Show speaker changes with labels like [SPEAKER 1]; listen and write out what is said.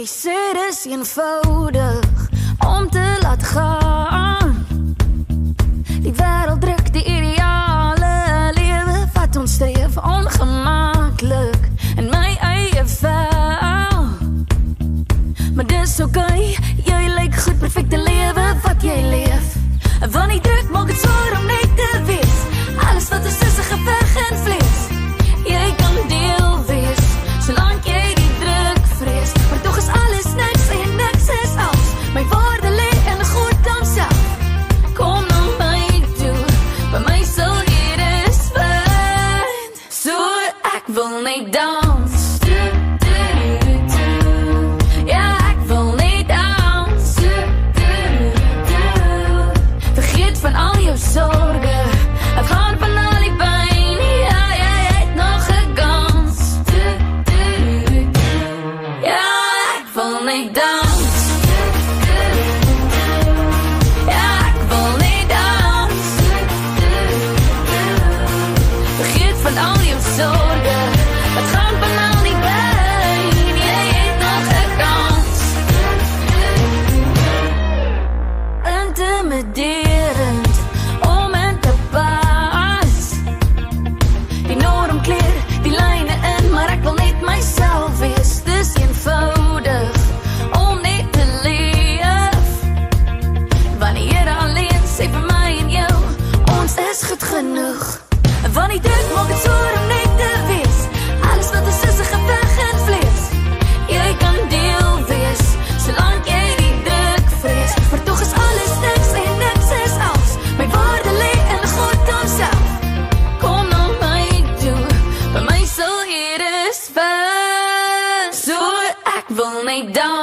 [SPEAKER 1] Jy sê dis eenvoudig om te laat gaan. Die wêreld druk die ideale lewe wat ons streef ongemaklik in my eie vel. Maar dis okay, jy lyk goed, perfecte lewe wat jy leef. Want die druk maak het zwaar om net te wees. Alles wat ons is 'n geveg in vlees. Jy kan deel wees, solank jy die druk vrees. Maar tog is alles niks en niks is als. My waarde lê in God homself. Kom na my toe, by my sal jy dis vind. So ek wil net dans. Ja, ek wil net dans. Vergeet van al jou sorge. Het gaan van al die pijn. Ja, jy het nog gekans. Ja, ek wil net dans. Ja, ek wil net dans. Vergeet van al jou sorge. Het gaan van al die pijn. Jy het nog gekans. Intimiderend om in te pas. Die norm kleer, die lijnen in, maar ek wil net myself wees. Dis eenvoudig om net te leef. Wanneer alleen sê vir my en jou, ons is goed genoeg. Want die druk maak het zwaar om net te wees. Alles wat ons is 'n geveg in vlees. Jy kan deel wees, solank jy die druk vrees. Maar tog is alles niks en niks is als. My waarde lê in God homself. Kom na my toe, by my sal jy dis vind. So ek wil net dans.